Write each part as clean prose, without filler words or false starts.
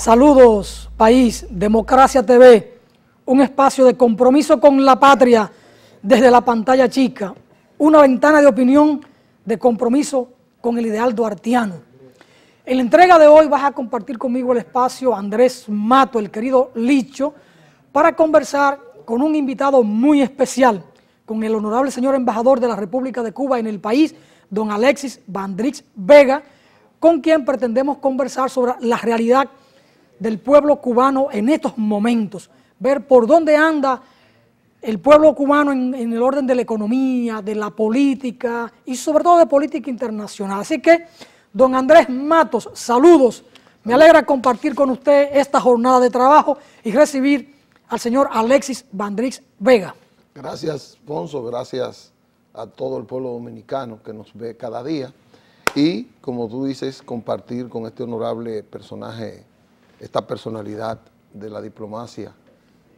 Saludos, país, Democracia TV, un espacio de compromiso con la patria desde la pantalla chica, una ventana de opinión de compromiso con el ideal duartiano. En la entrega de hoy vas a compartir conmigo el espacio Andrés Mato, el querido Licho, para conversar con un invitado muy especial, con el honorable señor embajador de la República de Cuba en el país, don Alexis Vandrix Vega, con quien pretendemos conversar sobre la realidad del pueblo cubano en estos momentos, ver por dónde anda el pueblo cubano en el orden de la economía, de la política y sobre todo de política internacional. Así que, don Andrés Matos, saludos. Me alegra compartir con usted esta jornada de trabajo y recibir al señor Alexis Vandrix Vega. Gracias, Fonso, gracias a todo el pueblo dominicano que nos ve cada día y, como tú dices, compartir con este honorable personaje, esta personalidad de la diplomacia,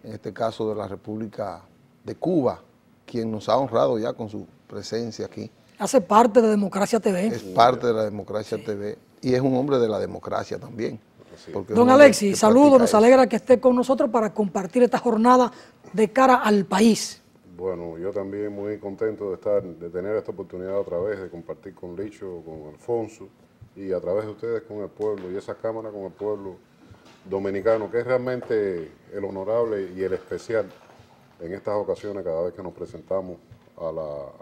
en este caso de la República de Cuba, quien nos ha honrado ya con su presencia aquí. Hace parte de Democracia TV. Es parte de la Democracia TV y es un hombre de la democracia también. Don Alexis, saludos, nos alegra que esté con nosotros para compartir esta jornada de cara al país. Bueno, yo también muy contento de tener esta oportunidad otra vez de compartir con Licho, con Alfonso y a través de ustedes con el pueblo y esa cámara con el pueblo dominicano, que es realmente el honorable y el especial en estas ocasiones cada vez que nos presentamos a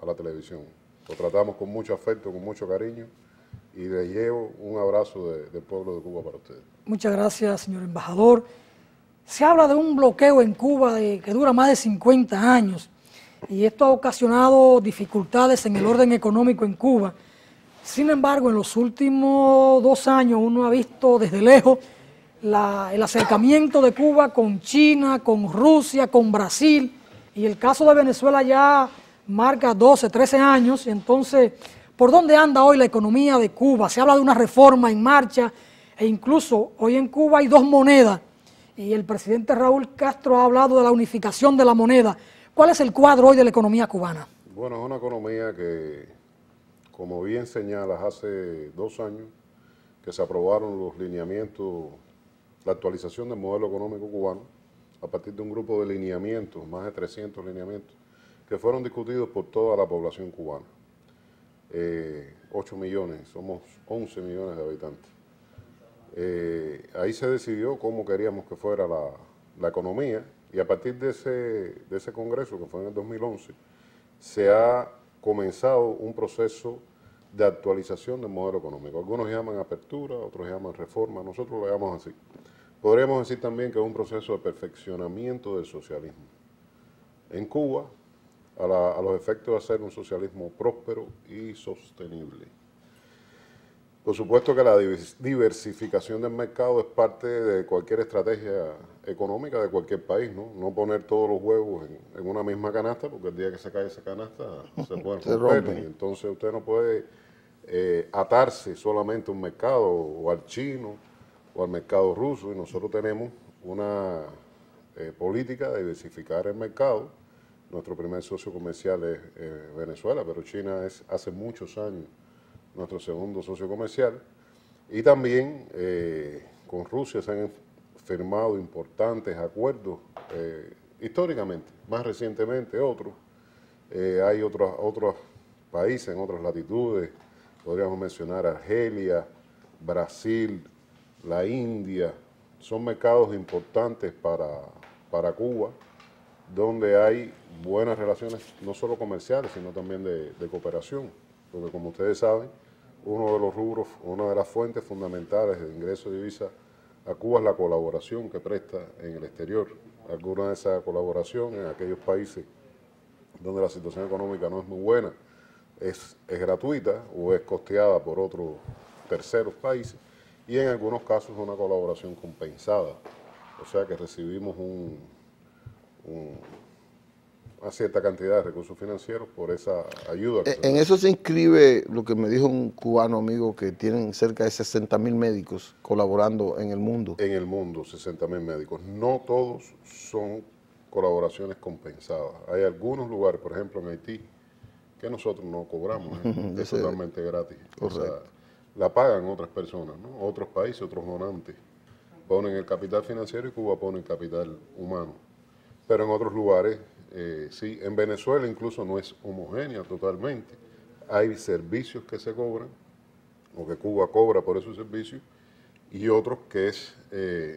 la televisión. Lo tratamos con mucho afecto, con mucho cariño y les llevo un abrazo del pueblo de Cuba para ustedes. Muchas gracias, señor embajador. Se habla de un bloqueo en Cuba que dura más de 50 años y esto ha ocasionado dificultades en el orden económico en Cuba. Sin embargo, en los últimos 2 años uno ha visto desde lejos el acercamiento de Cuba con China, con Rusia, con Brasil, y el caso de Venezuela ya marca 12, 13 años. Entonces, ¿por dónde anda hoy la economía de Cuba? Se habla de una reforma en marcha e incluso hoy en Cuba hay 2 monedas y el presidente Raúl Castro ha hablado de la unificación de la moneda. ¿Cuál es el cuadro hoy de la economía cubana? Bueno, es una economía que, como bien señalas, hace 2 años que se aprobaron los lineamientos, la actualización del modelo económico cubano, a partir de un grupo de lineamientos, más de 300 lineamientos, que fueron discutidos por toda la población cubana. 8 millones, somos 11 millones de habitantes. Ahí se decidió cómo queríamos que fuera la economía y a partir de ese congreso, que fue en el 2011, se ha comenzado un proceso de actualización del modelo económico. Algunos llaman apertura, otros llaman reforma, nosotros lo llamamos así. Podríamos decir también que es un proceso de perfeccionamiento del socialismo. En Cuba, a los efectos de hacer un socialismo próspero y sostenible. Por supuesto que la diversificación del mercado es parte de cualquier estrategia económica de cualquier país, ¿no? No poner todos los huevos en una misma canasta, porque el día que se cae esa canasta se pueden romper. Y entonces usted no puede atarse solamente a un mercado, o al chino, o al mercado ruso, y nosotros tenemos una política de diversificar el mercado. Nuestro primer socio comercial es Venezuela, pero China es hace muchos años nuestro segundo socio comercial. Y también con Rusia se han firmado importantes acuerdos históricamente, más recientemente otros. Hay otros países en otras latitudes, podríamos mencionar Argelia, Brasil, la India, son mercados importantes para Cuba, donde hay buenas relaciones, no solo comerciales, sino también de cooperación, porque como ustedes saben, uno de los rubros, una de las fuentes fundamentales de ingreso de divisa a Cuba es la colaboración que presta en el exterior. Alguna de esa colaboración en aquellos países donde la situación económica no es muy buena, es gratuita o es costeada por otros terceros países, y en algunos casos una colaboración compensada, o sea que recibimos una cierta cantidad de recursos financieros por esa ayuda. En eso se inscribe lo que me dijo un cubano amigo, que tienen cerca de 60.000 médicos colaborando en el mundo. En el mundo, 60.000 médicos. No todos son colaboraciones compensadas. Hay algunos lugares, por ejemplo en Haití, que nosotros no cobramos, es totalmente gratis. O sea, la pagan otras personas, ¿no? Otros países, otros donantes. ponen el capital financiero y Cuba pone el capital humano. Pero en otros lugares, sí, en Venezuela incluso no es homogénea totalmente. Hay servicios que se cobran, o que Cuba cobra por esos servicios, y otros que es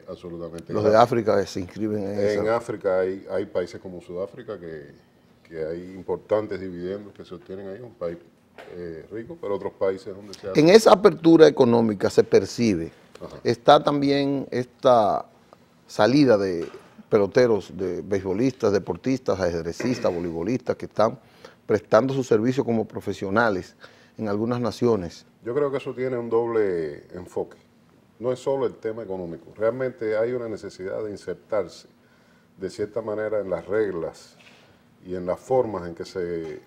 absolutamente Los de África se inscriben en eso. En África hay países como Sudáfrica que hay importantes dividendos que se obtienen ahí, un país rico, pero otros países donde se hace. En esa apertura económica se percibe, está también esta salida de peloteros, de beisbolistas, deportistas, ajedrecistas, voleibolistas que están prestando su servicio como profesionales en algunas naciones. Yo creo que eso tiene un doble enfoque. No es solo el tema económico, realmente hay una necesidad de insertarse de cierta manera en las reglas y en las formas en que se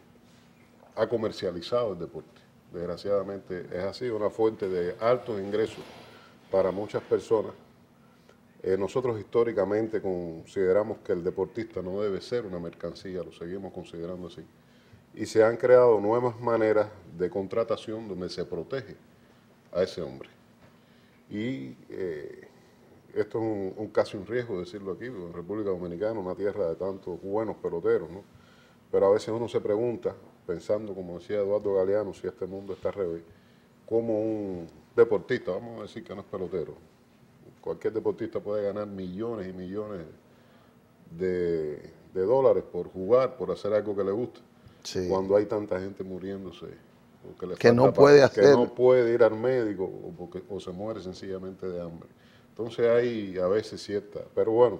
ha comercializado el deporte. Desgraciadamente es así, una fuente de altos ingresos para muchas personas. Nosotros históricamente consideramos que el deportista no debe ser una mercancía, lo seguimos considerando así. Y se han creado nuevas maneras de contratación donde se protege a ese hombre. Y esto es casi un riesgo decirlo aquí, porque en República Dominicana, una tierra de tantos buenos peloteros, ¿no? Pero a veces uno se pregunta, pensando, como decía Eduardo Galeano, si este mundo está al revés, como un deportista, vamos a decir que no es pelotero, cualquier deportista puede ganar millones y millones de dólares por jugar, por hacer algo que le gusta, sí, cuando hay tanta gente muriéndose. Que no puede hacer. Que no puede ir al médico o se muere sencillamente de hambre. Entonces hay a veces cierta, pero bueno,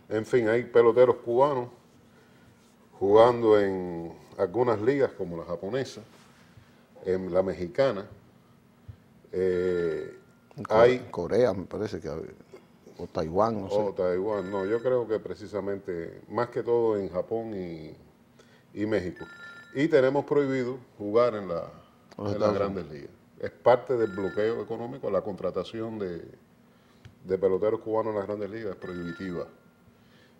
en fin, hay peloteros cubanos jugando en algunas ligas como la japonesa, en la mexicana, hay Corea, me parece que, o Taiwán, no sé. O Taiwán, no, yo creo que precisamente, más que todo en Japón y México. Y tenemos prohibido jugar en las grandes ligas. Es parte del bloqueo económico, la contratación de peloteros cubanos en las grandes ligas es prohibitiva.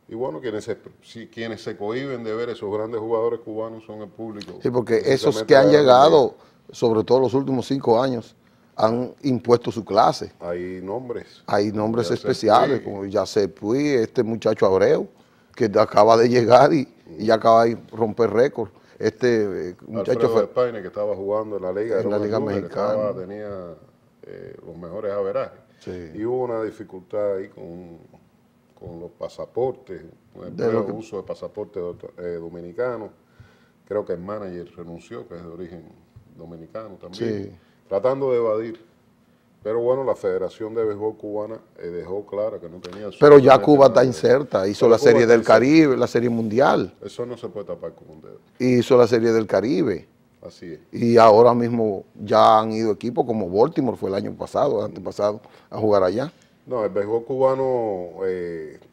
Y bueno, quienes se cohíben de ver esos grandes jugadores cubanos son el público. Sí, porque esos que han llegado, sobre todo los últimos 5 años, han impuesto su clase. Hay nombres. Hay nombres especiales, como Yacet Puig, este muchacho Abreu, que acaba de llegar y ya acaba de romper récord. Este muchacho Alfredo España, que estaba jugando en la Liga Mexicana. Tenía los mejores averajes. Sí. Y hubo una dificultad ahí con los pasaportes, con el uso de pasaportes dominicanos. Creo que el manager renunció, que es de origen dominicano también, sí, tratando de evadir. Pero bueno, la Federación de Béisbol Cubana dejó clara que no tenía... Pero ya Cuba está inserta, hizo la Serie del Caribe, la Serie Mundial. Eso no se puede tapar con un dedo. Hizo la Serie del Caribe. Así es. Y ahora mismo ya han ido equipos como Baltimore, fue el año pasado, antepasado, a jugar allá. No, el béisbol cubano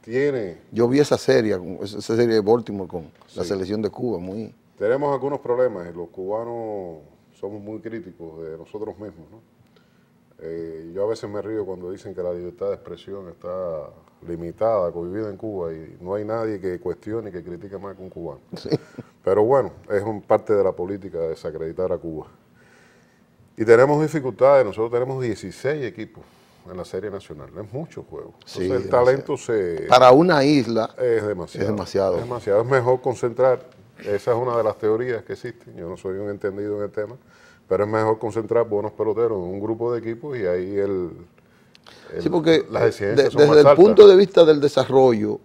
tiene... Yo vi esa serie de Baltimore con la selección de Cuba, muy... Tenemos algunos problemas, los cubanos somos muy críticos de nosotros mismos, ¿no? Yo a veces me río cuando dicen que la libertad de expresión está limitada, cohibida en Cuba y no hay nadie que cuestione y que critique más que un cubano. Sí. Pero bueno, es parte de la política desacreditar a Cuba. Y tenemos dificultades, nosotros tenemos 16 equipos en la Serie Nacional, es mucho juego. Entonces sí, el talento para una isla es demasiado. Es mejor concentrar, esa es una de las teorías que existen, yo no soy un entendido en el tema, pero es mejor concentrar buenos peloteros en un grupo de equipos y ahí sí, porque las exigencias son desde más el punto de vista del desarrollo,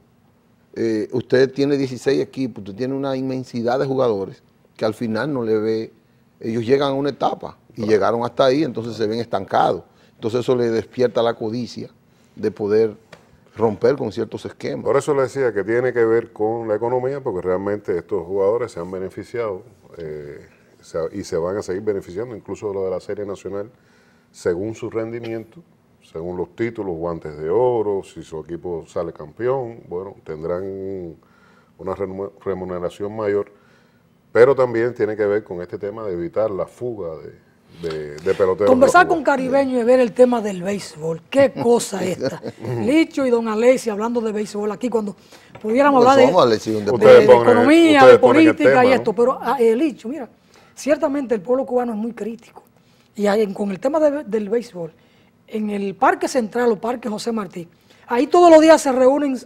usted tiene 16 equipos, usted tiene una inmensidad de jugadores que al final no le ve, ellos llegan a una etapa y llegaron hasta ahí, entonces se ven estancados. Entonces eso le despierta la codicia de poder romper con ciertos esquemas. Por eso le decía que tiene que ver con la economía, porque realmente estos jugadores se han beneficiado y se van a seguir beneficiando, incluso de lo de la Serie Nacional, según su rendimiento, según los títulos, guantes de oro, si su equipo sale campeón, bueno, tendrán una remuneración mayor, pero también tiene que ver con este tema de evitar la fuga de peloteros. Conversar con caribeños y ver el tema del béisbol, qué cosa esta. Licho y don Alessi hablando de béisbol aquí, cuando pudiéramos hablar de economía, de política y esto, pero Licho, mira, ciertamente el pueblo cubano es muy crítico. Y con el tema del béisbol, en el Parque Central o Parque José Martí, Ahí todos los días se reúnen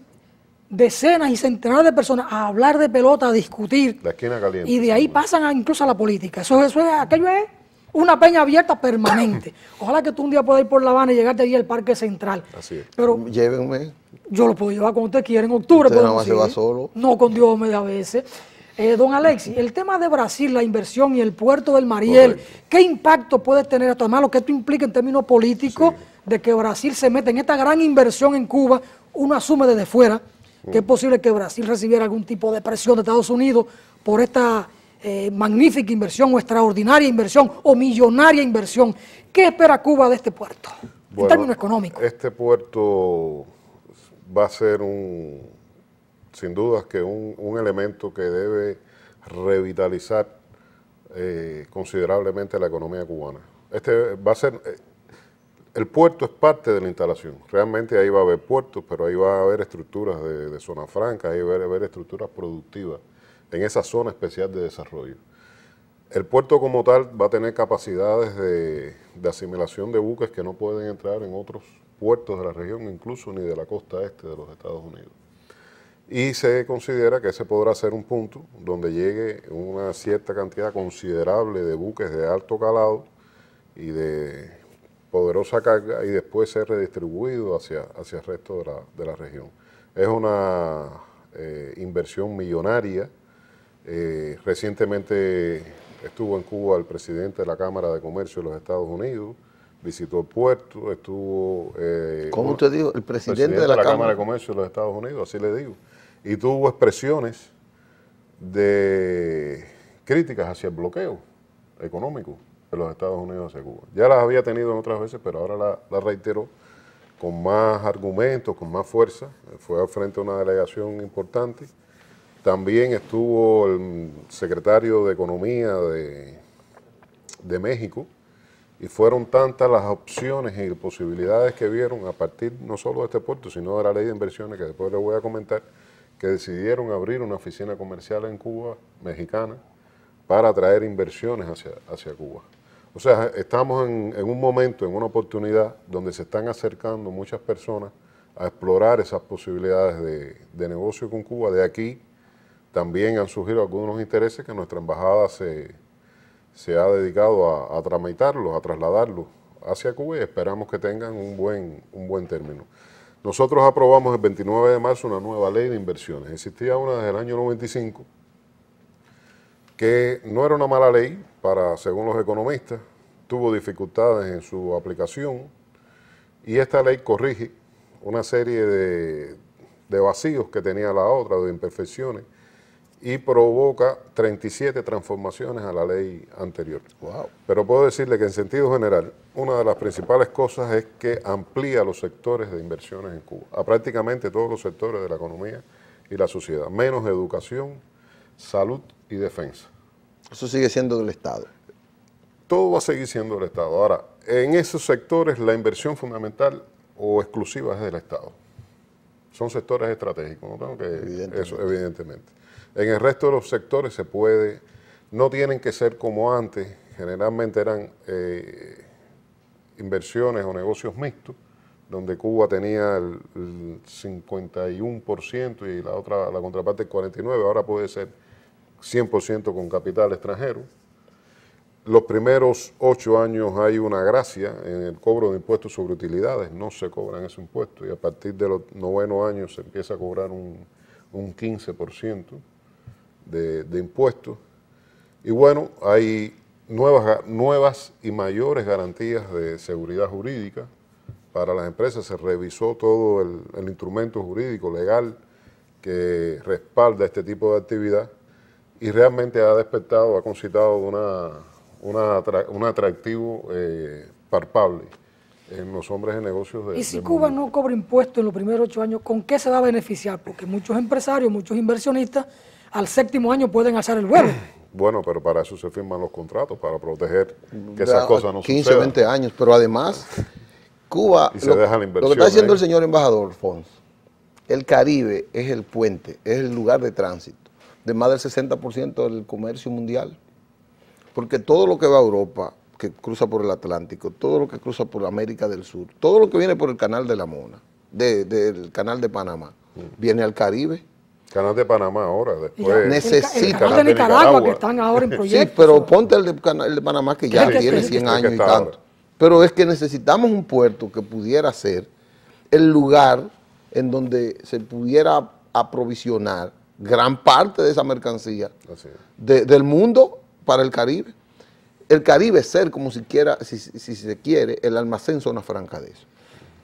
decenas y centenares de personas a hablar de pelota, a discutir. La esquina caliente. Y de ahí pasan incluso a la política. Aquello es una peña abierta permanente. Ojalá que tú un día puedas ir por La Habana y llegarte allí al Parque Central. Así es. Pero Llévenme. yo lo puedo llevar cuando usted quiera. En octubre Usted nada podemos más se va ir. solo. No, con Dios me da a veces. Don Alexis, el tema de Brasil, la inversión y el puerto del Mariel, Correcto. ¿qué impacto puede tener esto? Además, lo que esto implica en términos políticos, de que Brasil se meta en esta gran inversión en Cuba, uno asume desde fuera que es posible que Brasil recibiera algún tipo de presión de Estados Unidos por esta magnífica inversión o extraordinaria inversión o millonaria inversión. ¿Qué espera Cuba de este puerto en términos económicos? Este puerto va a ser sin dudas que un elemento que debe revitalizar considerablemente la economía cubana. El puerto es parte de la instalación. Realmente ahí va a haber puertos, pero ahí va a haber estructuras de zona franca, ahí va a haber estructuras productivas en esa zona especial de desarrollo. El puerto como tal va a tener capacidades de asimilación de buques que no pueden entrar en otros puertos de la región, incluso ni de la costa este de los Estados Unidos. Y se considera que ese podrá ser un punto donde llegue una cierta cantidad considerable de buques de alto calado y de poderosa carga y después ser redistribuido hacia el resto de la región. Es una inversión millonaria. Recientemente estuvo en Cuba el presidente de la Cámara de Comercio de los Estados Unidos, visitó el puerto, estuvo... ¿Cómo usted dijo? El presidente de la Cámara de Comercio de los Estados Unidos, así le digo. Y tuvo expresiones de críticas hacia el bloqueo económico de los Estados Unidos hacia Cuba. Ya las había tenido en otras veces, pero ahora la reiteró con más argumentos, con más fuerza. Fue al frente de una delegación importante. También estuvo el secretario de Economía de México, y fueron tantas las opciones y posibilidades que vieron a partir no solo de este puerto, sino de la ley de inversiones, que después les voy a comentar, que decidieron abrir una oficina comercial en Cuba, mexicana, para atraer inversiones hacia Cuba. O sea, estamos en un momento, en una oportunidad, donde se están acercando muchas personas a explorar esas posibilidades de negocio con Cuba. De aquí también han surgido algunos intereses que nuestra embajada se ha dedicado a tramitarlos, a trasladarlos hacia Cuba, y esperamos que tengan un buen término. Nosotros aprobamos el 29 de marzo una nueva ley de inversiones. Existía una desde el año 95, que no era una mala ley, según los economistas, tuvo dificultades en su aplicación, y esta ley corrige una serie de vacíos que tenía la otra, de imperfecciones, y provoca 37 transformaciones a la ley anterior. Wow. Pero puedo decirle que en sentido general, una de las principales cosas es que amplía los sectores de inversiones en Cuba, a prácticamente todos los sectores de la economía y la sociedad, menos educación, salud y defensa. Eso sigue siendo del Estado. Todo va a seguir siendo del Estado. Ahora, en esos sectores la inversión fundamental o exclusiva es del Estado. Son sectores estratégicos, no tengo que... Eso, evidentemente. En el resto de los sectores no tienen que ser como antes, generalmente eran inversiones o negocios mixtos, donde Cuba tenía el 51% y la contraparte el 49%, ahora puede ser 100% con capital extranjero. Los primeros 8 años hay una gracia en el cobro de impuestos sobre utilidades, no se cobran esos impuestos, y a partir de los 9º años se empieza a cobrar un 15% de impuestos. Y bueno, hay nuevas y mayores garantías de seguridad jurídica para las empresas. Se revisó todo el instrumento jurídico legal que respalda este tipo de actividad, y realmente ha despertado, ha concitado un atractivo palpable en los hombres de negocios. Y si Cuba no cobra impuestos en los primeros 8 años, ¿con qué se va a beneficiar? Porque muchos empresarios, muchos inversionistas, al 7º año pueden alzar el vuelo. Bueno, pero para eso se firman los contratos, para proteger que esas cosas no 15, sucedan. 20 años, pero además, Cuba, Y se deja la inversión, lo que está diciendo el señor embajador Fons, el Caribe es el puente, es el lugar de tránsito de más del 60% del comercio mundial. Porque todo lo que va a Europa, que cruza por el Atlántico, todo lo que cruza por América del Sur, todo lo que viene por el Canal de la Mona, del canal de Panamá, viene al Caribe. Canal de Panamá ahora, después. Necesita. El canal de Nicaragua, que están ahora en proyecto. Sí, pero ponte el de Panamá, que ya tiene 100 años y tanto. Pero es que necesitamos un puerto que pudiera ser el lugar en donde se pudiera aprovisionar gran parte de esa mercancía del mundo para el Caribe. El Caribe ser como si se quiere, el almacén zona franca de eso.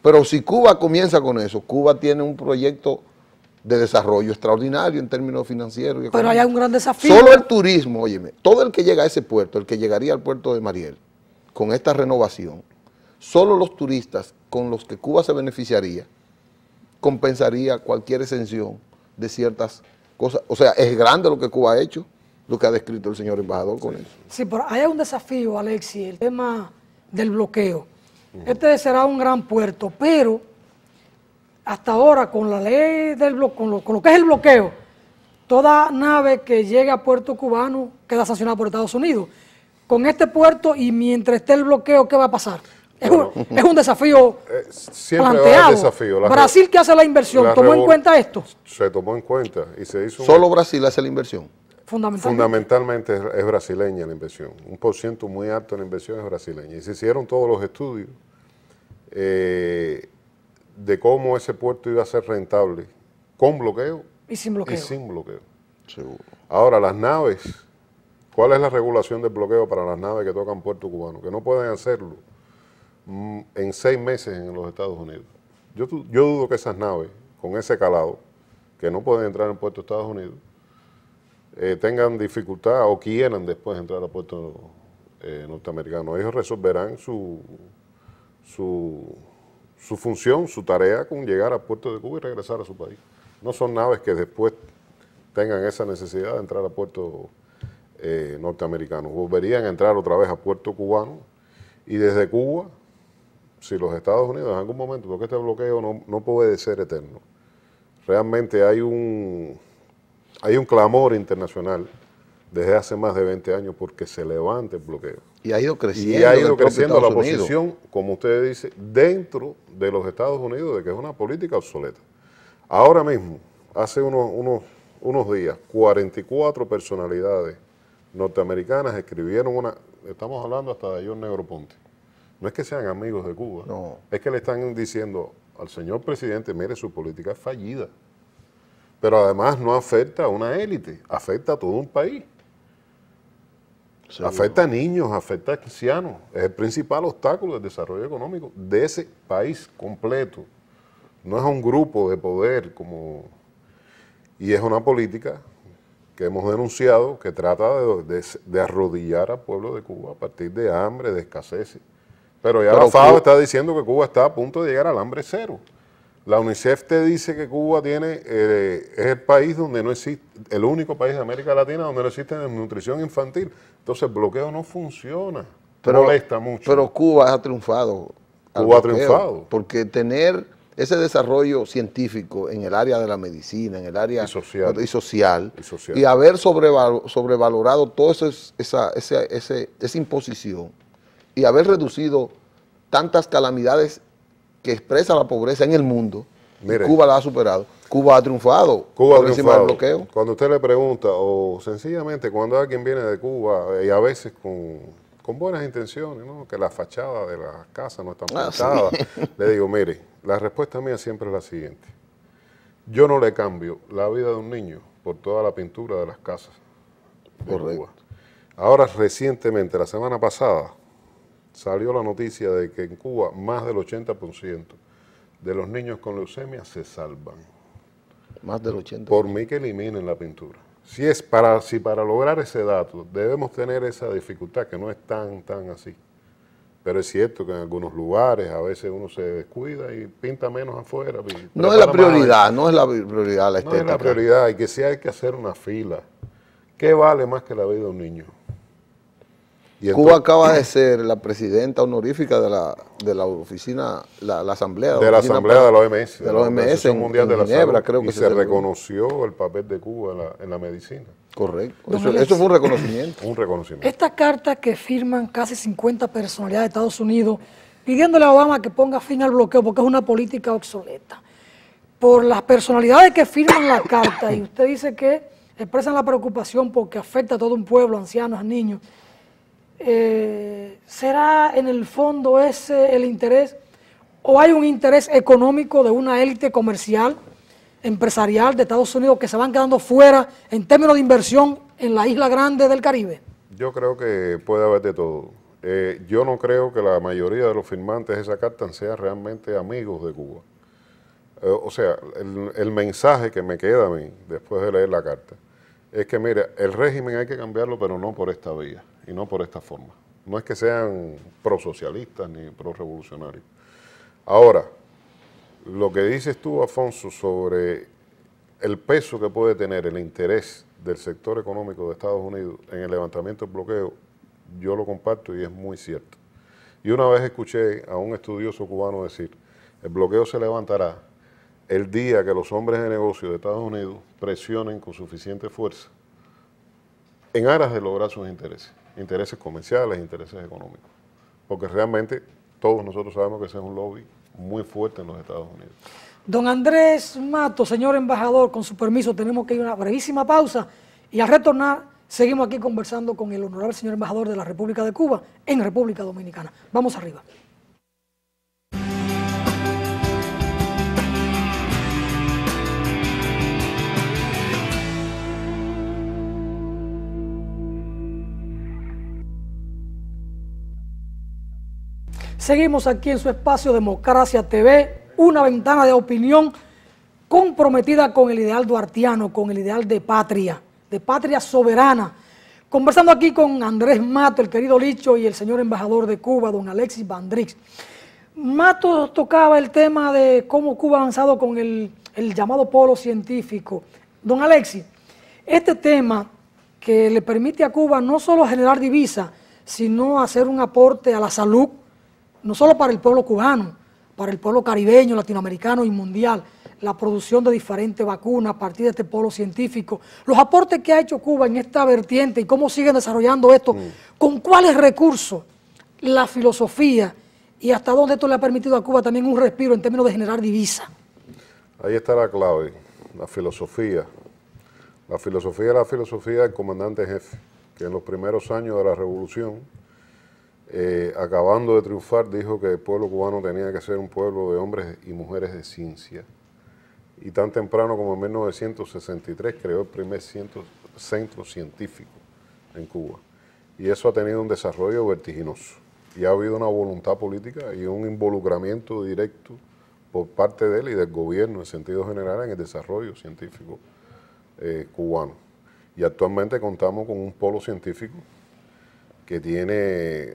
Pero si Cuba comienza con eso, Cuba tiene un proyecto de desarrollo extraordinario en términos financieros. Pero hay un gran desafío. Solo el turismo, óyeme, todo el que llega a ese puerto, el que llegaría al puerto de Mariel, con esta renovación, solo los turistas con los que Cuba se beneficiaría, compensaría cualquier exención de ciertas cosas. O sea, es grande lo que Cuba ha hecho, lo que ha descrito el señor embajador con eso. Sí, pero hay un desafío, Alexis, el tema del bloqueo. Este será un gran puerto, pero hasta ahora con la ley del bloqueo, con lo que es el bloqueo, toda nave que llegue a puerto cubano queda sancionada por Estados Unidos. Con este puerto y mientras esté el bloqueo, ¿qué va a pasar? Bueno, es un desafío siempre planteado. va a haber desafío. Brasil, que hace la inversión, ¿tomó en cuenta esto? Se tomó en cuenta y se hizo. Solo Brasil hace la inversión. Fundamentalmente es brasileña la inversión. Un % muy alto en la inversión es brasileña. Y se hicieron todos los estudios de cómo ese puerto iba a ser rentable con bloqueo y sin bloqueo. Seguro. Ahora, las naves, ¿cuál es la regulación del bloqueo para las naves que tocan puerto cubano? Que no pueden hacerlo en 6 meses en los Estados Unidos. Yo dudo que esas naves, con ese calado, que no pueden entrar en puerto de Estados Unidos, tengan dificultad o quieran después entrar a puerto norteamericano. Ellos resolverán su función, su tarea con llegar a puerto de Cuba y regresar a su país. No son naves que después tengan esa necesidad de entrar a puerto norteamericano. Volverían a entrar otra vez a puerto cubano y desde Cuba, si los Estados Unidos en algún momento, porque este bloqueo no puede ser eterno, realmente hay un clamor internacional desde hace más de 20 años porque se levante el bloqueo. Y ha ido creciendo. Y ha ido creciendo la oposición, como usted dice, dentro de los Estados Unidos, de que es una política obsoleta. Ahora mismo, hace unos días, 44 personalidades norteamericanas escribieron estamos hablando hasta de John Negroponte. No es que sean amigos de Cuba, no. Es que le están diciendo al señor presidente, mire, su política es fallida. Pero además no afecta a una élite, afecta a todo un país. Seguro. Afecta a niños, afecta a ancianos. Es el principal obstáculo del desarrollo económico de ese país completo. No es un grupo de poder y es una política que hemos denunciado que trata de arrodillar al pueblo de Cuba a partir de hambre, de escasez. Pero ya la FAO está diciendo que Cuba está a punto de llegar al hambre cero. La UNICEF te dice que Cuba es el país donde no existe, el único país de América Latina donde no existe desnutrición infantil. Entonces el bloqueo no funciona, molesta mucho. Pero Cuba ha triunfado. Cuba ha triunfado. Porque tener ese desarrollo científico en el área de la medicina, en el área social, y haber sobrevalorado toda esa imposición y haber reducido tantas calamidades que expresa la pobreza en el mundo, mire, Cuba la ha superado. Cuba ha triunfado por encima del bloqueo. Cuando usted le pregunta, o sencillamente cuando alguien viene de Cuba, y a veces con buenas intenciones, ¿no? Que la fachada de las casas no está pintada, sí. Le digo, mire, la respuesta mía siempre es la siguiente. Yo no le cambio la vida de un niño por toda la pintura de las casas de Cuba. Ahora, recientemente, la semana pasada, salió la noticia de que en Cuba más del 80% de los niños con leucemia se salvan. Más del 80%. Por mí que eliminen la pintura. Si para lograr ese dato debemos tener esa dificultad, que no es tan así. Pero es cierto que en algunos lugares a veces uno se descuida y pinta menos afuera. No es la prioridad, no es la prioridad la estética. No es la prioridad, y que si hay que hacer una fila. ¿Qué vale más que la vida de un niño? Cuba acaba de ser la presidenta honorífica de la oficina, la asamblea. De la asamblea de la OMS. De la OMS en Mundial de la Ginebra, Salud, creo que y se reconoció el papel de Cuba en la medicina. Correcto. Eso fue un reconocimiento. Un reconocimiento. Esta carta que firman casi 50 personalidades de Estados Unidos pidiéndole a Obama que ponga fin al bloqueo porque es una política obsoleta. Por las personalidades que firman la carta, y usted dice que expresan la preocupación porque afecta a todo un pueblo, ancianos, niños, ¿será en el fondo ese el interés o hay un interés económico de una élite comercial, empresarial de Estados Unidos que se van quedando fuera en términos de inversión en la isla grande del Caribe? Yo creo que puede haber de todo. Yo no creo que la mayoría de los firmantes de esa carta sean realmente amigos de Cuba. O sea, el mensaje que me queda a mí después de leer la carta es que, mira, el régimen hay que cambiarlo, pero no por esta vía y no por esta forma. No es que sean prosocialistas ni prorevolucionarios. Ahora, lo que dices tú, Afonso, sobre el peso que puede tener el interés del sector económico de Estados Unidos en el levantamiento del bloqueo, yo lo comparto y es muy cierto. Y una vez escuché a un estudioso cubano decir, el bloqueo se levantará el día que los hombres de negocio de Estados Unidos presionen con suficiente fuerza en aras de lograr sus intereses comerciales, intereses económicos. Porque realmente todos nosotros sabemos que ese es un lobby muy fuerte en los Estados Unidos. Don Andrés Matos, señor embajador, con su permiso tenemos que ir a una brevísima pausa y al retornar seguimos aquí conversando con el honorable señor embajador de la República de Cuba en República Dominicana. Vamos arriba. Seguimos aquí en su espacio Democracia TV, una ventana de opinión comprometida con el ideal duartiano, con el ideal de patria soberana. Conversando aquí con Andrés Matos, el querido Licho, y el señor embajador de Cuba, don Alexis Vandrix. Matos tocaba el tema de cómo Cuba ha avanzado con el llamado polo científico. Don Alexis, este tema que le permite a Cuba no solo generar divisas, sino hacer un aporte a la salud, no solo para el pueblo cubano, para el pueblo caribeño, latinoamericano y mundial, la producción de diferentes vacunas a partir de este polo científico, los aportes que ha hecho Cuba en esta vertiente y cómo siguen desarrollando esto, con cuáles recursos, la filosofía y hasta dónde esto le ha permitido a Cuba también un respiro en términos de generar divisas. Ahí está la clave, la filosofía. La filosofía es la filosofía del comandante jefe, que en los primeros años de la revolución, acabando de triunfar, dijo que el pueblo cubano tenía que ser un pueblo de hombres y mujeres de ciencia. Y tan temprano como en 1963 creó el primer centro científico en Cuba. Y eso ha tenido un desarrollo vertiginoso. Y ha habido una voluntad política y un involucramiento directo por parte de él y del gobierno en sentido general en el desarrollo científico cubano. Y actualmente contamos con un polo científico que tiene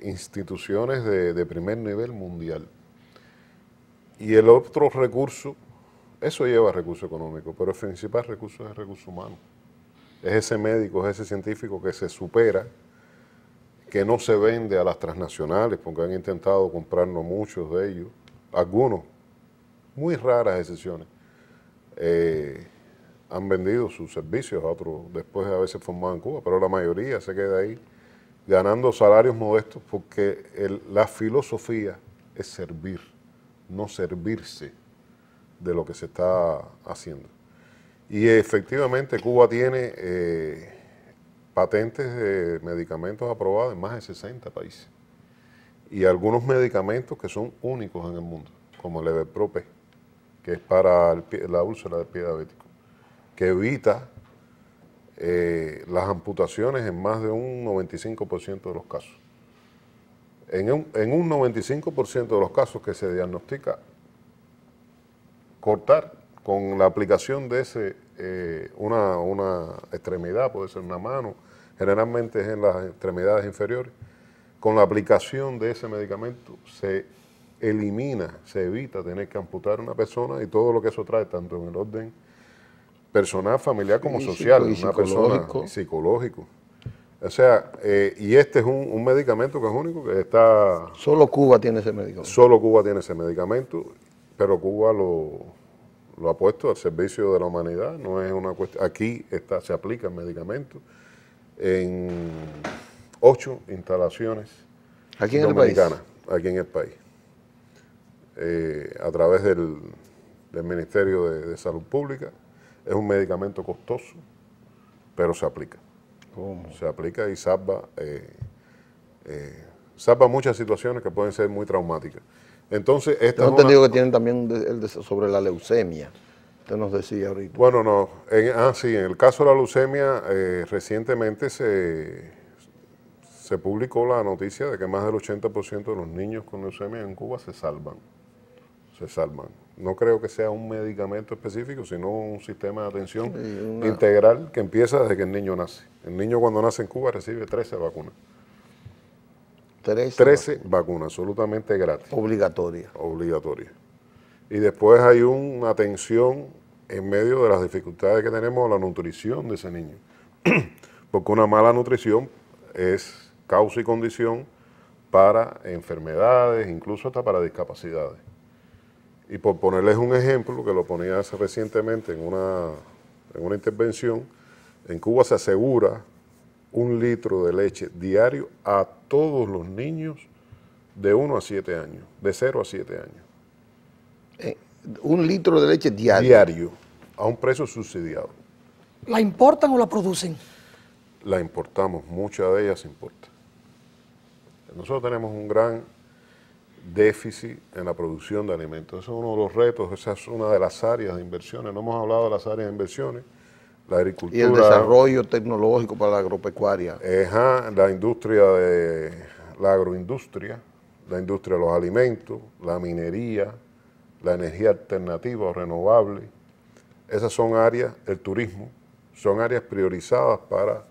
instituciones de primer nivel mundial. Y el otro recurso, eso lleva recurso económico, pero el principal recurso es el recurso humano. Es ese médico, es ese científico que se supera, que no se vende a las transnacionales, porque han intentado comprarnos muchos de ellos, algunos, muy raras excepciones, han vendido sus servicios a otros después de haberse formado en Cuba, pero la mayoría se queda ahí ganando salarios modestos porque la filosofía es servir, no servirse de lo que se está haciendo. Y efectivamente Cuba tiene patentes de medicamentos aprobados en más de 60 países y algunos medicamentos que son únicos en el mundo, como el Everpro-P, que es para la úlcera del pie diabético, que evita las amputaciones en más de un 95% de los casos. En un 95% de los casos que se diagnostica, cortar con la aplicación de una extremidad, puede ser una mano, generalmente es en las extremidades inferiores, con la aplicación de ese medicamento se elimina, se evita tener que amputar a una persona y todo lo que eso trae, tanto en el orden personal, familiar como social, una persona psicológico. O sea, y este es un medicamento que es único, que está... Solo Cuba tiene ese medicamento. Solo Cuba tiene ese medicamento, pero Cuba lo ha puesto al servicio de la humanidad, no es una cuestión... Aquí se aplica el medicamento en 8 instalaciones ¿Aquí en el país? aquí en el país, a través del Ministerio de Salud Pública. Es un medicamento costoso, pero se aplica. ¿Cómo? Se aplica y salva muchas situaciones que pueden ser muy traumáticas. Entonces, esta Tengo entendido que tienen también sobre la leucemia. Usted nos decía ahorita. Bueno, no. Sí, en el caso de la leucemia, recientemente se publicó la noticia de que más del 80% de los niños con leucemia en Cuba se salvan. Se salvan. No creo que sea un medicamento específico, sino un sistema de atención integral que empieza desde que el niño nace. El niño cuando nace en Cuba recibe 13 vacunas. 13 vacunas, absolutamente gratis. Obligatoria. Obligatoria. Y después hay una atención en medio de las dificultades que tenemos a la nutrición de ese niño. Porque una mala nutrición es causa y condición para enfermedades, incluso hasta para discapacidades. Y por ponerles un ejemplo, que lo ponía hace recientemente en una intervención, en Cuba se asegura 1 litro de leche diario a todos los niños de 1 a 7 años, de 0 a 7 años. 1 litro de leche diario. Diario, a un precio subsidiado. ¿La importan o la producen? La importamos, muchas de ellas se importan. Nosotros tenemos un gran déficit en la producción de alimentos. Eso es uno de los retos, esa es una de las áreas de inversiones. No hemos hablado de las áreas de inversiones, la agricultura. Y el desarrollo tecnológico para la agropecuaria. La industria la agroindustria, la industria de los alimentos, la minería, la energía alternativa o renovable. Esas son áreas, el turismo, son áreas priorizadas para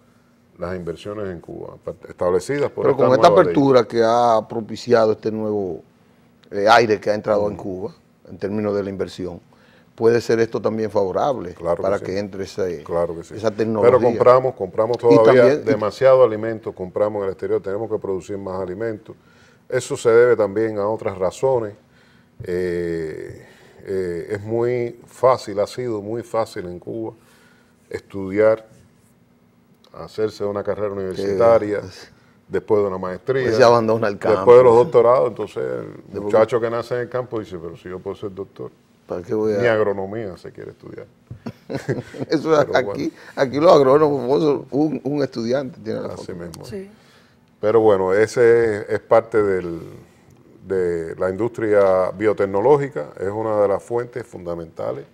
las inversiones en Cuba, establecidas por Pero con esta apertura que ha propiciado este nuevo aire que ha entrado en Cuba, en términos de la inversión, puede ser esto también favorable para que entre esa tecnología. Pero compramos todavía demasiado alimento, compramos en el exterior, tenemos que producir más alimentos. Eso se debe también a otras razones. Es muy fácil, ha sido muy fácil en Cuba estudiar, hacerse una carrera universitaria, después de una maestría, se abandona el campo. Después de los doctorados. Entonces el muchacho que nace en el campo dice, pero si yo puedo ser doctor, ¿para qué voy a...? Ni agronomía se quiere estudiar. Eso aquí los agrónomos, un estudiante tiene la así mismo. Sí. Pero bueno, ese es parte de la industria biotecnológica, es una de las fuentes fundamentales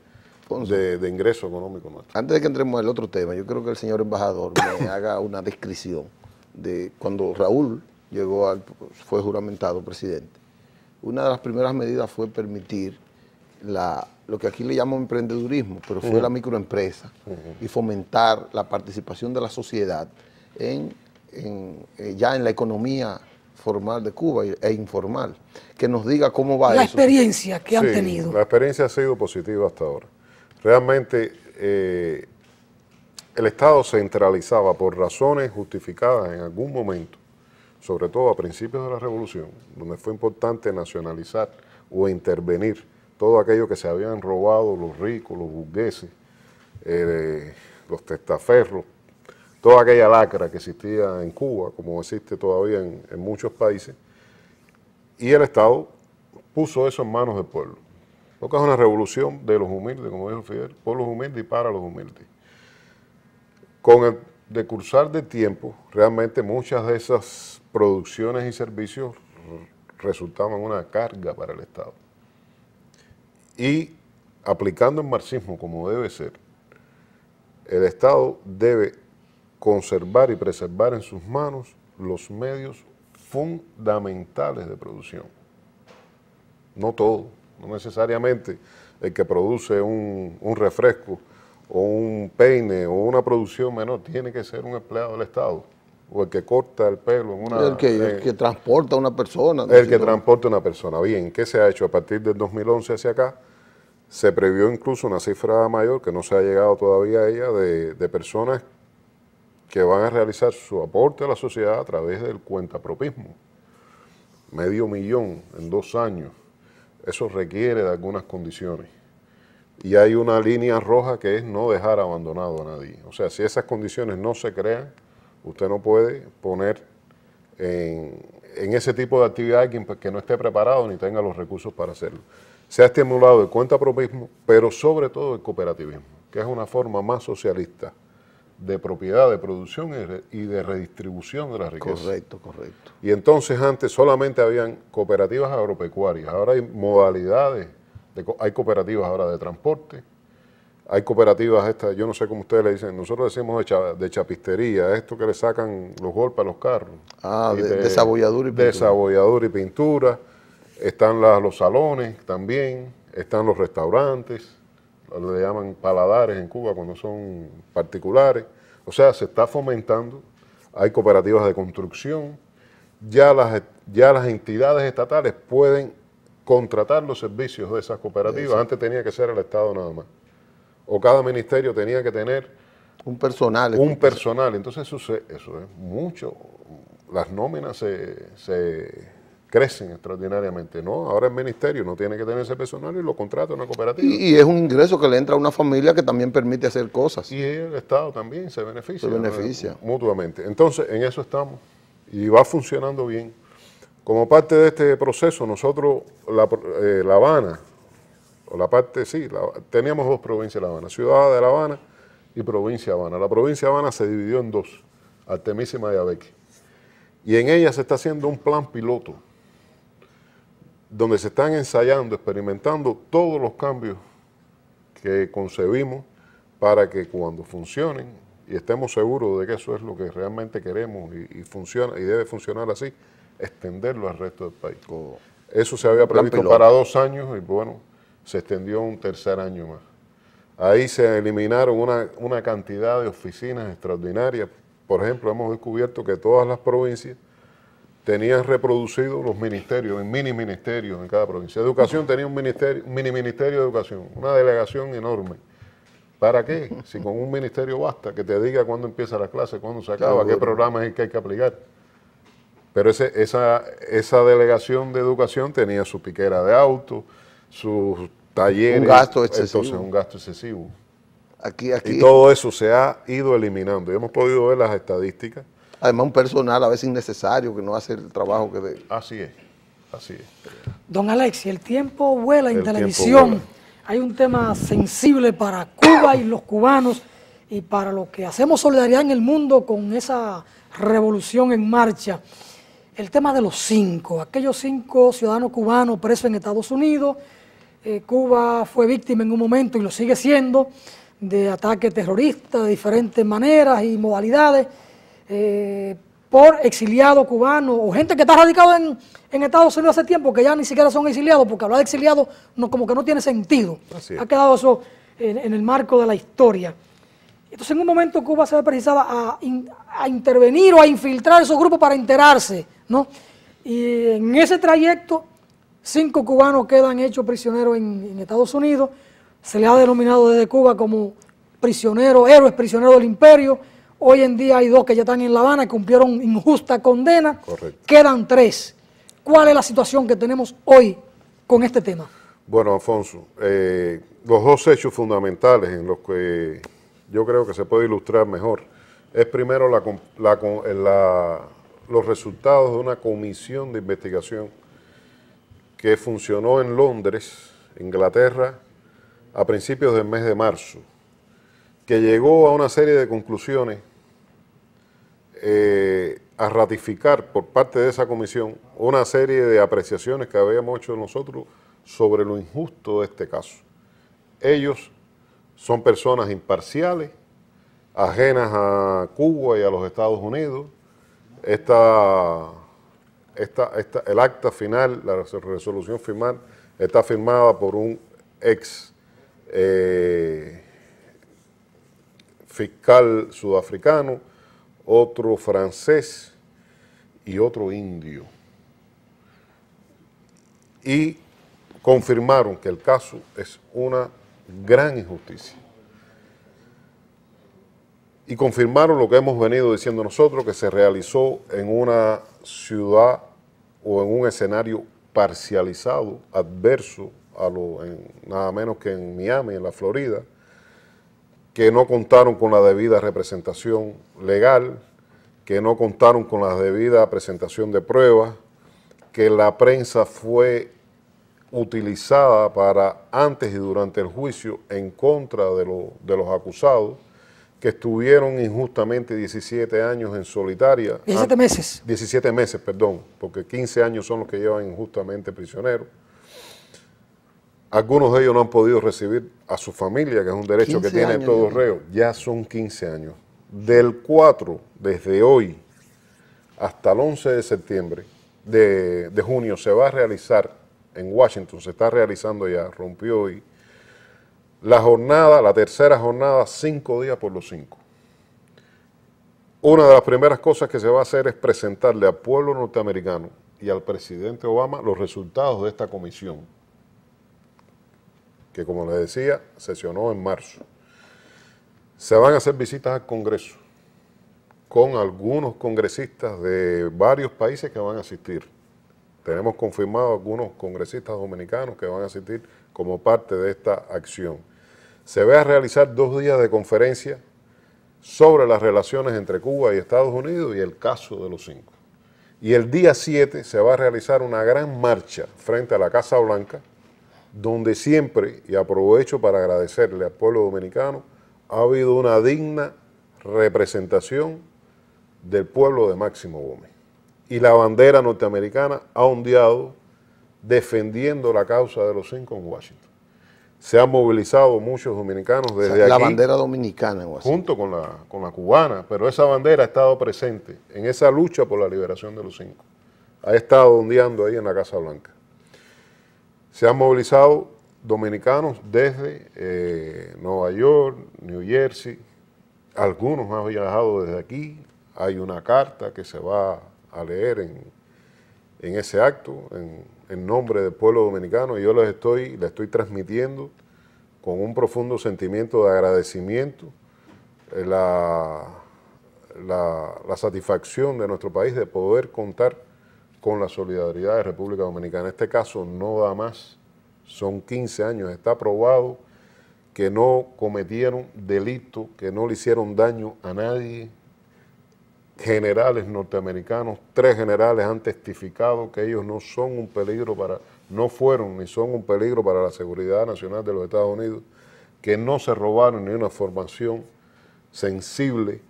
de ingreso económico nuestro. Antes de que entremos al otro tema, yo creo que el señor embajador me haga una descripción de cuando Raúl fue juramentado presidente. Una de las primeras medidas fue permitir lo que aquí le llamamos emprendedurismo, pero fue la microempresa, y fomentar la participación de la sociedad ya en la economía formal de Cuba e informal. Que nos diga cómo va eso. La experiencia que han tenido. La experiencia ha sido positiva hasta ahora. Realmente el Estado centralizaba por razones justificadas en algún momento, sobre todo a principios de la Revolución, donde fue importante nacionalizar o intervenir todo aquello que se habían robado los ricos, los burgueses, los testaferros, toda aquella lacra que existía en Cuba, como existe todavía en muchos países, y el Estado puso eso en manos del pueblo. Porque es una revolución de los humildes, como dijo Fidel, por los humildes y para los humildes. Con el decursar del tiempo, realmente muchas de esas producciones y servicios resultaban una carga para el Estado. Y aplicando el marxismo como debe ser, el Estado debe conservar y preservar en sus manos los medios fundamentales de producción. No todo, no necesariamente el que produce un refresco o un peine o una producción menor tiene que ser un empleado del Estado, o el que corta el pelo en una... El que transporta a una persona. El que transporta a una persona. Bien, ¿qué se ha hecho? A partir del 2011 hacia acá, se previó incluso una cifra mayor, que no se ha llegado todavía a ella, de personas que van a realizar su aporte a la sociedad a través del cuentapropismo. 500,000 en 2 años. Eso requiere de algunas condiciones. Y hay una línea roja que es no dejar abandonado a nadie. O sea, si esas condiciones no se crean, usted no puede poner en ese tipo de actividad alguien que no esté preparado ni tenga los recursos para hacerlo. Se ha estimulado el cuentapropismo, pero sobre todo el cooperativismo, que es una forma más socialista de propiedad, de producción y de redistribución de la riqueza. Correcto, correcto. Y entonces antes solamente habían cooperativas agropecuarias, ahora hay modalidades, hay cooperativas ahora de transporte, hay cooperativas estas, yo no sé cómo ustedes le dicen, nosotros decimos de chapistería, esto que le sacan los golpes a los carros. De desabolladura y pintura. Desabolladura y pintura, están los salones también, están los restaurantes, le llaman paladares en Cuba cuando son particulares, o sea, se está fomentando, hay cooperativas de construcción, ya las entidades estatales pueden contratar los servicios de esas cooperativas, sí. Antes tenía que ser el Estado nada más, o cada ministerio tenía que tener un personal, entonces eso es mucho, las nóminas se crecen extraordinariamente, ¿no? Ahora el ministerio no tiene que tener ese personal y lo contrata una cooperativa. Y es un ingreso que le entra a una familia que también permite hacer cosas. Y el Estado también se beneficia. Se beneficia. Mutuamente. Entonces, en eso estamos y va funcionando bien. Como parte de este proceso, nosotros, La Habana, o la parte, sí, teníamos dos provincias de La Habana, Ciudad de La Habana y Provincia de Habana. La Provincia de Habana se dividió en dos, Artemisa y Mayabeque. Y en ella se está haciendo un plan piloto, donde se están ensayando, experimentando todos los cambios que concebimos para que cuando funcionen y estemos seguros de que eso es lo que realmente queremos y funciona y debe funcionar así, extenderlo al resto del país. Eso se había previsto para 2 años y bueno, se extendió un tercer año más. Ahí se eliminaron una cantidad de oficinas extraordinarias. Por ejemplo, hemos descubierto que todas las provincias tenían reproducidos los ministerios, en mini ministerios en cada provincia. Educación tenía un mini ministerio de educación, una delegación enorme. ¿Para qué? Si con un ministerio basta, que te diga cuándo empieza la clase, cuándo se acaba, qué programa es el que hay que aplicar. Pero esa delegación de educación tenía su piquera de auto, sus talleres. Un gasto excesivo. Entonces, un gasto excesivo. Aquí. Y todo eso se ha ido eliminando. Y hemos podido ver las estadísticas. Además, un personal a veces innecesario que no hace el trabajo que debe. Así es, así es. Don Alexis, el tiempo vuela en televisión. Hay un tema sensible para Cuba y los cubanos y para los que hacemos solidaridad en el mundo con esa revolución en marcha. El tema de los 5, aquellos 5 ciudadanos cubanos presos en Estados Unidos. Cuba fue víctima en un momento y lo sigue siendo de ataques terroristas de diferentes maneras y modalidades. Por exiliados cubanos o gente que está radicado en Estados Unidos hace tiempo, que ya ni siquiera son exiliados, porque hablar de exiliados como que no tiene sentido. Ha quedado eso en el marco de la historia. Entonces en un momento Cuba se ve precisada a intervenir o a infiltrar esos grupos para enterarse, ¿no? Y en ese trayecto 5 cubanos quedan hechos prisioneros en Estados Unidos. Se les ha denominado desde Cuba como prisioneros, héroes prisioneros del imperio. Hoy en día hay 2 que ya están en La Habana y cumplieron injusta condena. Correcto. Quedan 3. ¿Cuál es la situación que tenemos hoy con este tema? Bueno, Alfonso, los 2 hechos fundamentales en los que yo creo que se puede ilustrar mejor es primero los resultados de una comisión de investigación que funcionó en Londres, Inglaterra, a principios del mes de marzo, que llegó a una serie de conclusiones a ratificar por parte de esa comisión una serie de apreciaciones que habíamos hecho nosotros sobre lo injusto de este caso. Ellos son personas imparciales, ajenas a Cuba y a los Estados Unidos. El acta final, la resolución final, está firmada por un ex fiscal sudafricano, otro francés y otro indio. Y confirmaron que el caso es una gran injusticia. Y confirmaron lo que hemos venido diciendo nosotros, que se realizó en una ciudad o en un escenario parcializado, adverso, nada menos que en Miami, en la Florida, que no contaron con la debida representación legal, que no contaron con la debida presentación de pruebas, que la prensa fue utilizada para antes y durante el juicio en contra de los acusados, que estuvieron injustamente 17 años en solitaria. 17 meses. 17 meses, perdón, porque 15 años son los que llevan injustamente prisioneros. Algunos de ellos no han podido recibir a su familia, que es un derecho que tiene todo reo. Ya son 15 años. Del 4, desde hoy, hasta el 11 de septiembre, de junio, se va a realizar en Washington, se está realizando ya, rompió hoy, la jornada, la tercera jornada, 5 días por los 5. Una de las primeras cosas que se va a hacer es presentarle al pueblo norteamericano y al presidente Obama los resultados de esta comisión, que como les decía, sesionó en marzo. Se van a hacer visitas al Congreso con algunos congresistas de varios países que van a asistir. Tenemos confirmado algunos congresistas dominicanos que van a asistir como parte de esta acción. Se va a realizar 2 días de conferencia sobre las relaciones entre Cuba y Estados Unidos y el caso de los 5. Y el día 7 se va a realizar una gran marcha frente a la Casa Blanca, donde siempre, y aprovecho para agradecerle al pueblo dominicano, ha habido una digna representación del pueblo de Máximo Gómez. Y la bandera norteamericana ha ondeado defendiendo la causa de los 5 en Washington. Se han movilizado muchos dominicanos desde aquí. La bandera dominicana en Washington. Junto con la cubana, pero esa bandera ha estado presente en esa lucha por la liberación de los 5. Ha estado ondeando ahí en la Casa Blanca. Se han movilizado dominicanos desde Nueva York, New Jersey, algunos han viajado desde aquí. Hay una carta que se va a leer en ese acto, en nombre del pueblo dominicano, y yo le estoy transmitiendo con un profundo sentimiento de agradecimiento la satisfacción de nuestro país de poder contar con la solidaridad de República Dominicana. En este caso no da más, son 15 años, está probado que no cometieron delito, que no le hicieron daño a nadie. Generales norteamericanos, 3 generales han testificado que ellos no son un peligro no fueron ni son un peligro para la seguridad nacional de los Estados Unidos, que no se robaron ni una información sensible,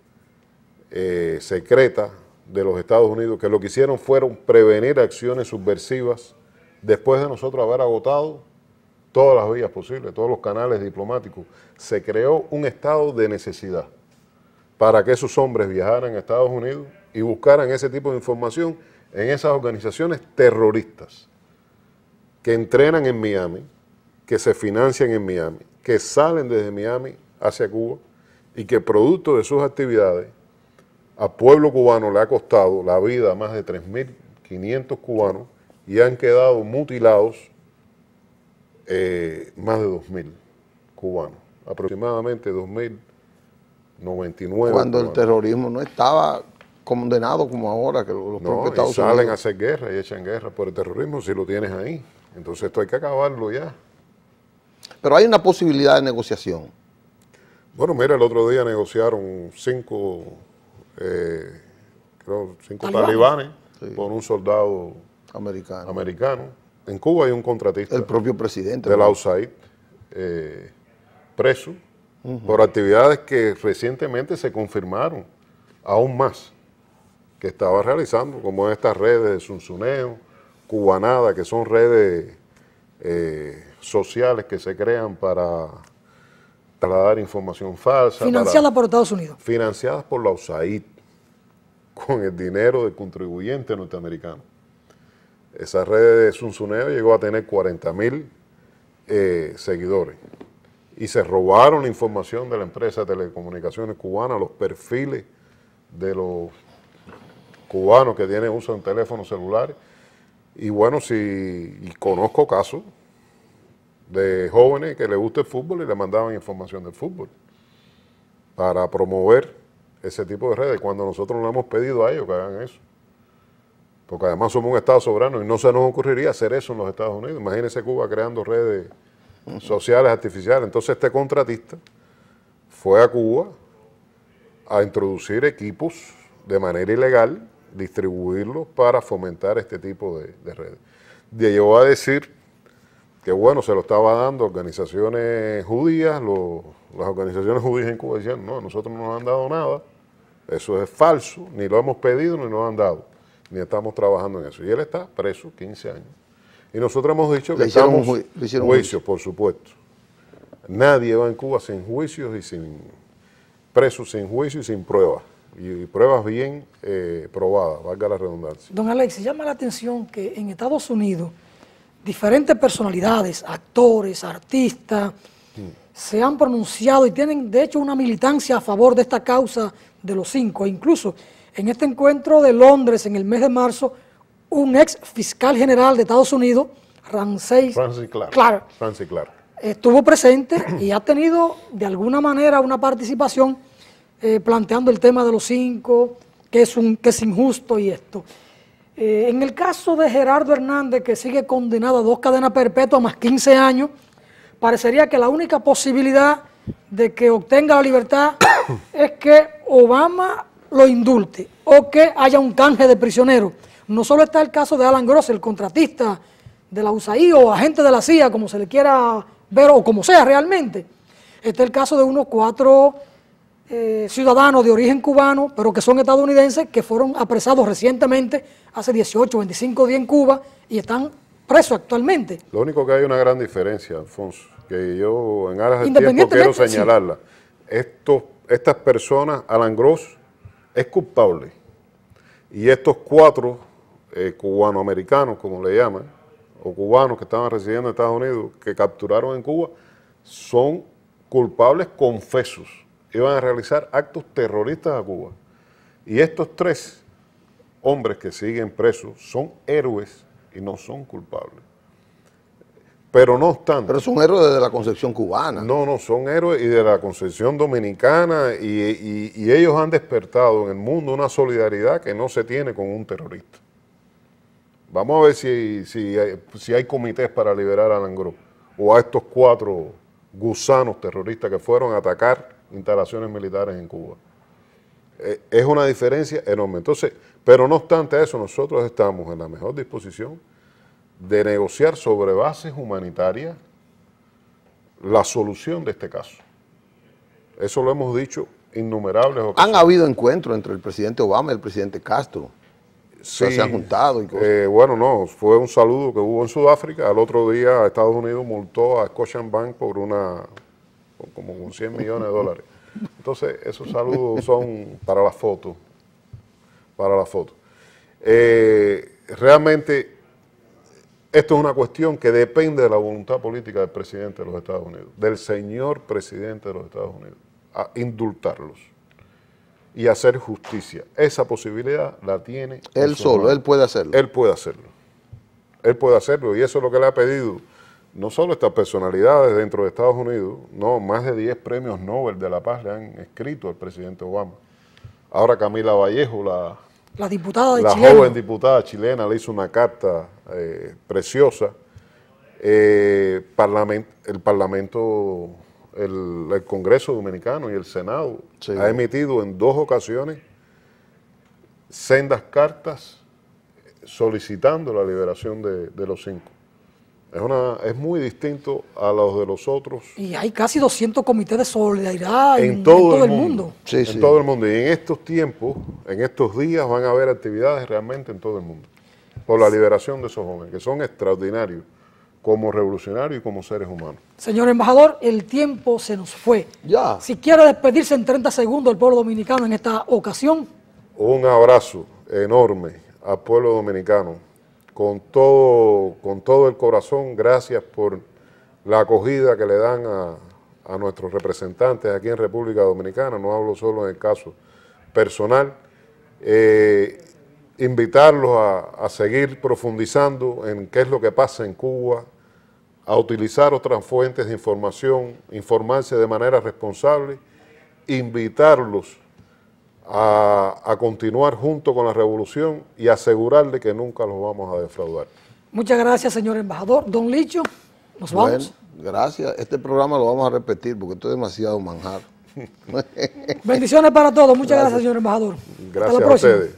secreta de los Estados Unidos, que lo que hicieron fueron prevenir acciones subversivas después de nosotros haber agotado todas las vías posibles, todos los canales diplomáticos. Se creó un estado de necesidad para que esos hombres viajaran a Estados Unidos y buscaran ese tipo de información en esas organizaciones terroristas que entrenan en Miami, que se financian en Miami, que salen desde Miami hacia Cuba y que producto de sus actividades al pueblo cubano le ha costado la vida a más de 3.500 cubanos y han quedado mutilados más de 2.000 cubanos, aproximadamente 2.099. Cuando el terrorismo no estaba condenado como ahora, que los propios Estados Unidos salen a hacer guerra y echan guerra por el terrorismo si lo tienes ahí. Entonces esto hay que acabarlo ya. Pero hay una posibilidad de negociación. Bueno, mira, el otro día negociaron 5 talibanes por un soldado americano. En Cuba hay un contratista. El propio presidente. Del USAID, preso, por actividades que recientemente se confirmaron aún más que estaba realizando, como estas redes de zunzuneo, cubanada, que son redes sociales que se crean para trasladar información falsa. Financiadas por Estados Unidos. Financiadas por la USAID, con el dinero del contribuyente norteamericano. Esa red de zunzuneo llegó a tener 40.000 seguidores. Y se robaron la información de la empresa de telecomunicaciones cubana, los perfiles de los cubanos que usan teléfonos celulares. Y bueno, y conozco casos de jóvenes que les gusta el fútbol y le mandaban información del fútbol para promover ese tipo de redes, cuando nosotros no hemos pedido a ellos que hagan eso. Porque además somos un Estado soberano y no se nos ocurriría hacer eso en los Estados Unidos. Imagínense Cuba creando redes sociales artificiales. Entonces este contratista fue a Cuba a introducir equipos de manera ilegal distribuirlos para fomentar este tipo de redes. Llegó a decir que bueno, se lo estaba dando a organizaciones judías, las organizaciones judías en Cuba decían, no, nosotros no nos han dado nada, eso es falso, ni lo hemos pedido ni nos han dado, ni estamos trabajando en eso. Y él está preso 15 años. Y nosotros hemos dicho que estamos juicios, por supuesto. Nadie va en Cuba sin juicios y sin presos, sin juicio y sin pruebas. Y pruebas bien probadas, valga la redundancia. Don Alexis, llama la atención que en Estados Unidos diferentes personalidades, actores, artistas, se han pronunciado y tienen de hecho una militancia a favor de esta causa de los 5. E incluso en este encuentro de Londres en el mes de marzo, un ex fiscal general de Estados Unidos, Francis Clark, estuvo presente y ha tenido de alguna manera una participación planteando el tema de los 5, que es injusto y esto. En el caso de Gerardo Hernández, que sigue condenado a 2 cadenas perpetuas más 15 años, parecería que la única posibilidad de que obtenga la libertad es que Obama lo indulte o que haya un canje de prisioneros. No solo está el caso de Alan Gross, el contratista de la USAID o agente de la CIA, como se le quiera ver o como sea realmente. Está el caso de unos 4 ciudadanos de origen cubano, pero que son estadounidenses, que fueron apresados recientemente, hace 18 o 25 días en Cuba, y están presos actualmente. Lo único que hay una gran diferencia, Alfonso, que yo en aras del tiempo quiero señalarla. Sí. Estas personas, Alan Gross es culpable, y estos 4 cubanoamericanos, como le llaman, o cubanos que estaban residiendo en Estados Unidos, que capturaron en Cuba, son culpables confesos. Iban a realizar actos terroristas a Cuba. Y estos 3 hombres que siguen presos son héroes y no son culpables. Pero no obstante... Pero son héroes de la concepción cubana. No, son héroes y de la concepción dominicana y ellos han despertado en el mundo una solidaridad que no se tiene con un terrorista. Vamos a ver si hay comités para liberar a Alan Gross o a estos 4 gusanos terroristas que fueron a atacar instalaciones militares en Cuba. Es una diferencia enorme. Entonces, pero no obstante eso, nosotros estamos en la mejor disposición de negociar sobre bases humanitarias la solución de este caso. Eso lo hemos dicho innumerables ocasiones. ¿Han habido encuentros entre el presidente Obama y el presidente Castro? Sí, o sea, se han juntado y cosas. Bueno, no, fue un saludo que hubo en Sudáfrica. Al otro día Estados Unidos multó a Scotiabank por como con $100 millones. Entonces, esos saludos son para la foto. Realmente, esto es una cuestión que depende de la voluntad política del presidente de los Estados Unidos, del señor presidente de los Estados Unidos, a indultarlos y hacer justicia. Esa posibilidad la tiene él solo, él puede hacerlo. Él puede hacerlo. Él puede hacerlo y eso es lo que le ha pedido no solo estas personalidades dentro de Estados Unidos, no, más de 10 premios Nobel de la Paz le han escrito al presidente Obama. Ahora Camila Vallejo, la diputada la joven diputada chilena, le hizo una carta preciosa. El Parlamento, el Congreso Dominicano y el Senado ha emitido en 2 ocasiones sendas cartas solicitando la liberación de los 5. Es muy distinto a los de los otros. Y hay casi 200 comités de solidaridad en todo el mundo. Sí, en todo el mundo. Y en estos tiempos, en estos días, van a haber actividades realmente en todo el mundo. Por la liberación de esos jóvenes, que son extraordinarios como revolucionarios y como seres humanos. Señor embajador, el tiempo se nos fue. Ya. Si quiere despedirse en 30 segundos del pueblo dominicano en esta ocasión. Un abrazo enorme al pueblo dominicano. Con todo el corazón, gracias por la acogida que le dan a nuestros representantes aquí en República Dominicana. No hablo solo en el caso personal. Invitarlos a seguir profundizando en qué es lo que pasa en Cuba, a utilizar otras fuentes de información, informarse de manera responsable, invitarlos a continuar junto con la revolución y asegurarle que nunca los vamos a defraudar. Muchas gracias, señor embajador. Don Licho, nos vamos. Gracias. Este programa lo vamos a repetir porque esto es demasiado manjar. Bendiciones para todos. Muchas gracias, señor embajador. Gracias a ustedes.